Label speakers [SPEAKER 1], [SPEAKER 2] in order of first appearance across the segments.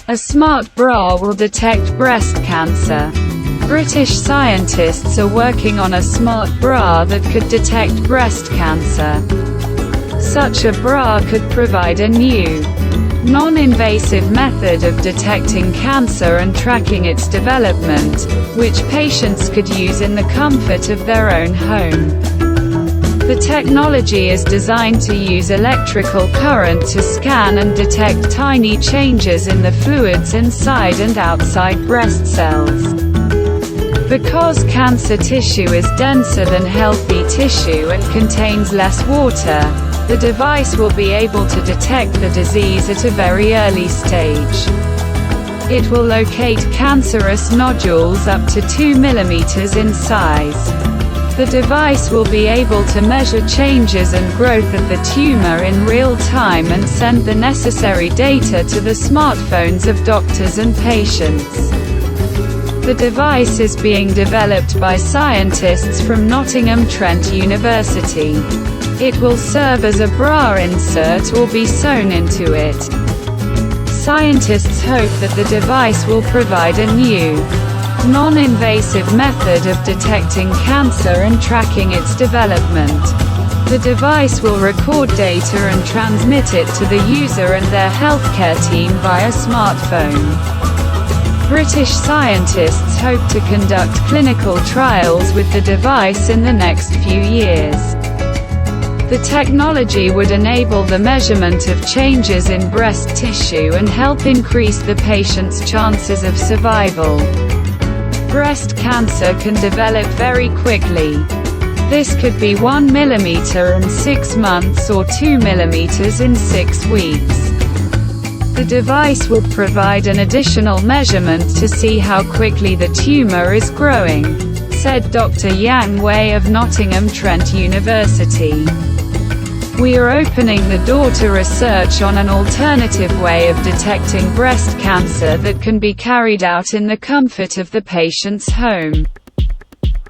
[SPEAKER 1] A smart bra will detect breast cancer. British scientists are working on a smart bra that could detect breast cancer. Such a bra could provide a new, non-invasive method of detecting cancer and tracking its development, which patients could use in the comfort of their own home. The technology is designed to use electrical current to scan and detect tiny changes in the fluids inside and outside breast cells. Because cancer tissue is denser than healthy tissue and contains less water, the device will be able to detect the disease at a very early stage. It will locate cancerous nodules up to 2 mm in size. The device will be able to measure changes and growth of the tumor in real time and send the necessary data to the smartphones of doctors and patients. The device is being developed by scientists from Nottingham Trent University. It will serve as a bra insert or be sewn into it. Scientists hope that the device will provide a new, non-invasive method of detecting cancer and tracking its development. The device will record data and transmit it to the user and their healthcare team via smartphone. British scientists hope to conduct clinical trials with the device in the next few years. The technology would enable the measurement of changes in breast tissue and help increase the patient's chances of survival. Breast cancer can develop very quickly. This could be 1 mm in 6 months or 2 mm in 6 weeks. The device will provide an additional measurement to see how quickly the tumor is growing, said Dr. Yang Wei of Nottingham Trent University. We are opening the door to research on an alternative way of detecting breast cancer that can be carried out in the comfort of the patient's home,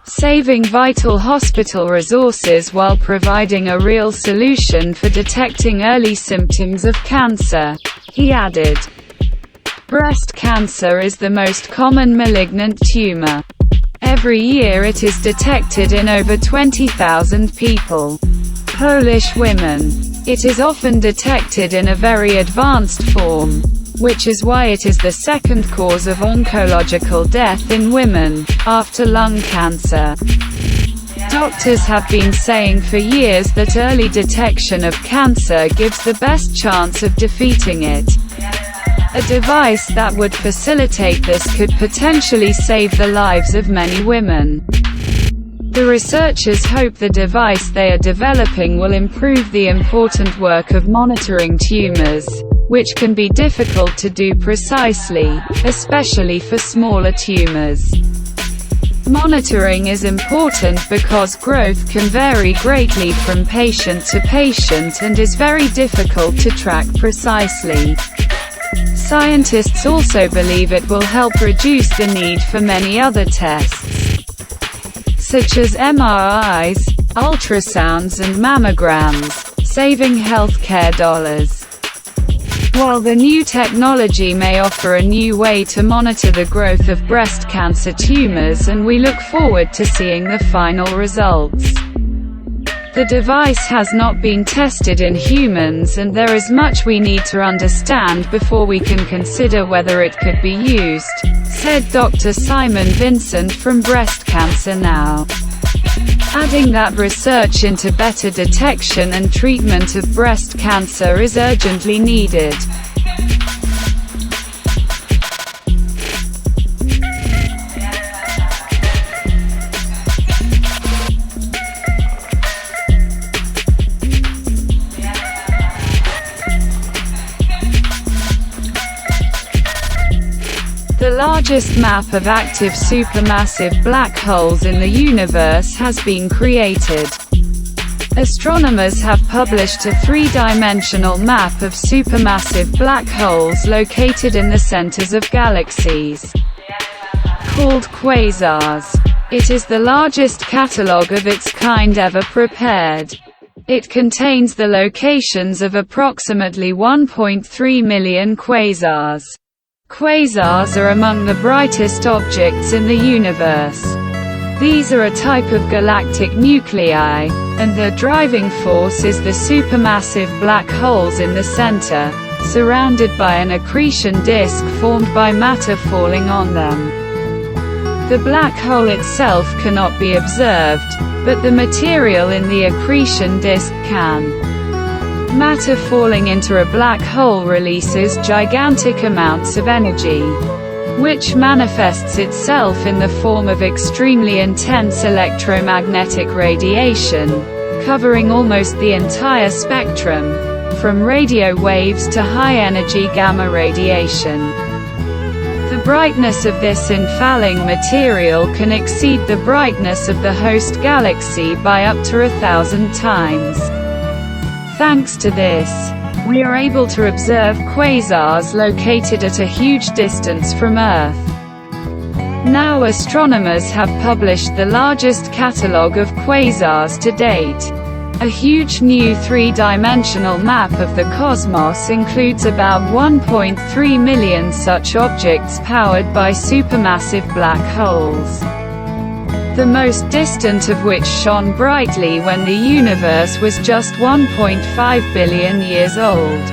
[SPEAKER 1] saving vital hospital resources while providing a real solution for detecting early symptoms of cancer, he added. Breast cancer is the most common malignant tumor. Every year it is detected in over 20,000 people. Polish women. It is often detected in a very advanced form, which is why it is the second cause of oncological death in women, after lung cancer. Doctors have been saying for years that early detection of cancer gives the best chance of defeating it. A device that would facilitate this could potentially save the lives of many women. The researchers hope the device they are developing will improve the important work of monitoring tumors, which can be difficult to do precisely, especially for smaller tumors. Monitoring is important because growth can vary greatly from patient to patient and is very difficult to track precisely. Scientists also believe it will help reduce the need for many other tests, such as MRIs, ultrasounds and mammograms, saving healthcare dollars. While the new technology may offer a new way to monitor the growth of breast cancer tumors, and we look forward to seeing the final results. The device has not been tested in humans and there is much we need to understand before we can consider whether it could be used, said Dr. Simon Vincent from Breast Cancer Now, adding that research into better detection and treatment of breast cancer is urgently needed. The largest map of active supermassive black holes in the universe has been created. Astronomers have published a three-dimensional map of supermassive black holes located in the centers of galaxies, called quasars. It is the largest catalogue of its kind ever prepared. It contains the locations of approximately 1.3 million quasars. Quasars are among the brightest objects in the universe. These are a type of galactic nuclei, and their driving force is the supermassive black holes in the center, surrounded by an accretion disk formed by matter falling on them. The black hole itself cannot be observed, but the material in the accretion disk can. Matter falling into a black hole releases gigantic amounts of energy, which manifests itself in the form of extremely intense electromagnetic radiation, covering almost the entire spectrum, from radio waves to high-energy gamma radiation. The brightness of this infalling material can exceed the brightness of the host galaxy by up to 1,000 times. Thanks to this, we are able to observe quasars located at a huge distance from Earth. Now astronomers have published the largest catalogue of quasars to date. A huge new three-dimensional map of the cosmos includes about 1.3 million such objects powered by supermassive black holes, the most distant of which shone brightly when the universe was just 1.5 billion years old.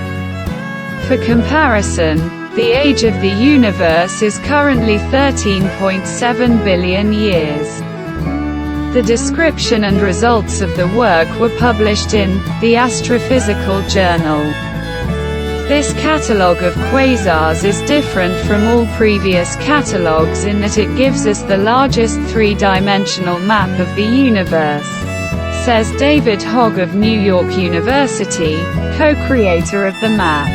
[SPEAKER 1] For comparison, the age of the universe is currently 13.7 billion years. The description and results of the work were published in the Astrophysical Journal. This catalogue of quasars is different from all previous catalogues in that it gives us the largest three-dimensional map of the universe, says David Hogg of New York University, co-creator of the map.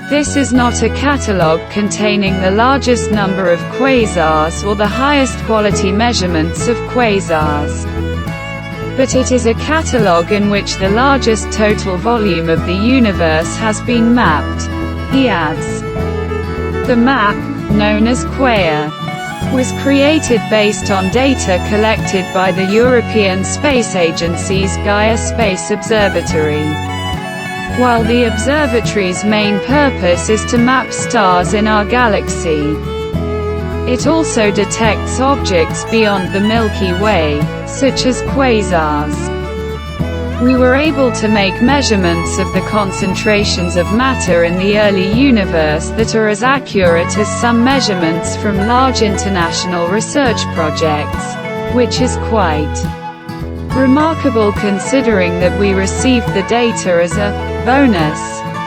[SPEAKER 1] This is not a catalogue containing the largest number of quasars or the highest quality measurements of quasars, but it is a catalogue in which the largest total volume of the universe has been mapped, he adds. The map, known as Quaya, was created based on data collected by the European Space Agency's Gaia Space Observatory. While the observatory's main purpose is to map stars in our galaxy, it also detects objects beyond the Milky Way, such as quasars. We were able to make measurements of the concentrations of matter in the early universe that are as accurate as some measurements from large international research projects, which is quite remarkable considering that we received the data as a bonus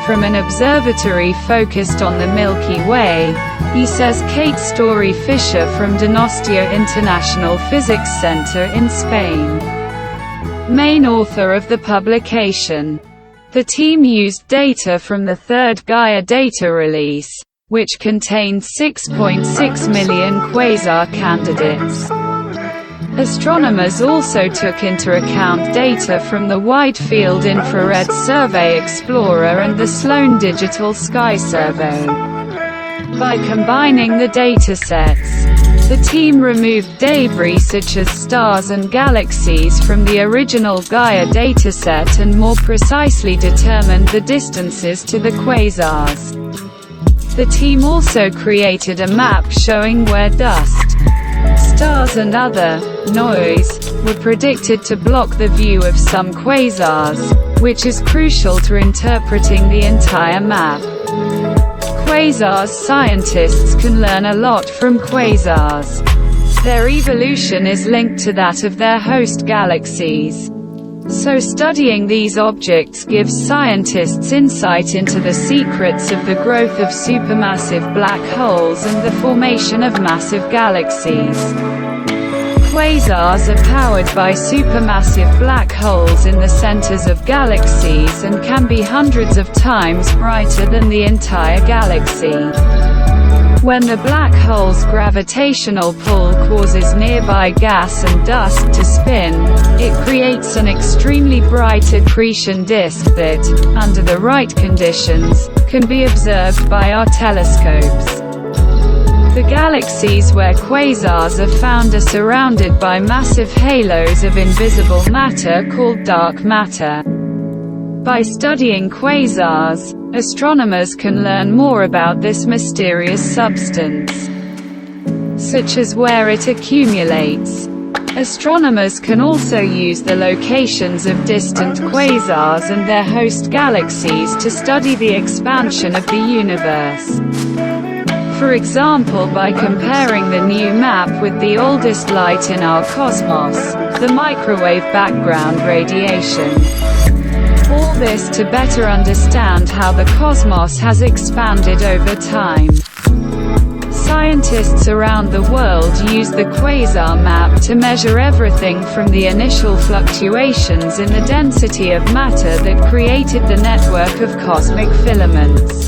[SPEAKER 1] from an observatory focused on the Milky Way, he says. Kate Story-Fisher from Donostia International Physics Center in Spain, main author of the publication. The team used data from the third Gaia data release, which contained 6.6 million quasar candidates. Astronomers also took into account data from the Wide Field Infrared Survey Explorer and the Sloan Digital Sky Survey. By combining the datasets, the team removed debris such as stars and galaxies from the original Gaia dataset and more precisely determined the distances to the quasars. The team also created a map showing where dust, stars and other noise were predicted to block the view of some quasars, which is crucial to interpreting the entire map. Quasars. Scientists can learn a lot from quasars. Their evolution is linked to that of their host galaxies. So studying these objects gives scientists insight into the secrets of the growth of supermassive black holes and the formation of massive galaxies. Quasars are powered by supermassive black holes in the centers of galaxies and can be hundreds of times brighter than the entire galaxy. When the black hole's gravitational pull causes nearby gas and dust to spin, it creates an extremely bright accretion disk that, under the right conditions, can be observed by our telescopes. The galaxies where quasars are found are surrounded by massive halos of invisible matter called dark matter. By studying quasars, astronomers can learn more about this mysterious substance, such as where it accumulates. Astronomers can also use the locations of distant quasars and their host galaxies to study the expansion of the universe. For example, by comparing the new map with the oldest light in our cosmos, the microwave background radiation. All this to better understand how the cosmos has expanded over time. Scientists around the world use the quasar map to measure everything from the initial fluctuations in the density of matter that created the network of cosmic filaments,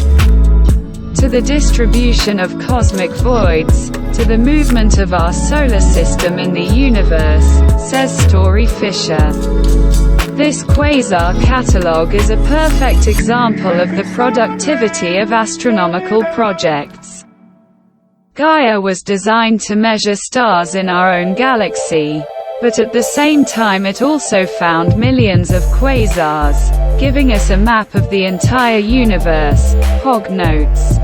[SPEAKER 1] to the distribution of cosmic voids, to the movement of our solar system in the universe, says Story Fisher. This quasar catalogue is a perfect example of the productivity of astronomical projects. Gaia was designed to measure stars in our own galaxy, but at the same time it also found millions of quasars, giving us a map of the entire universe, Hogg notes.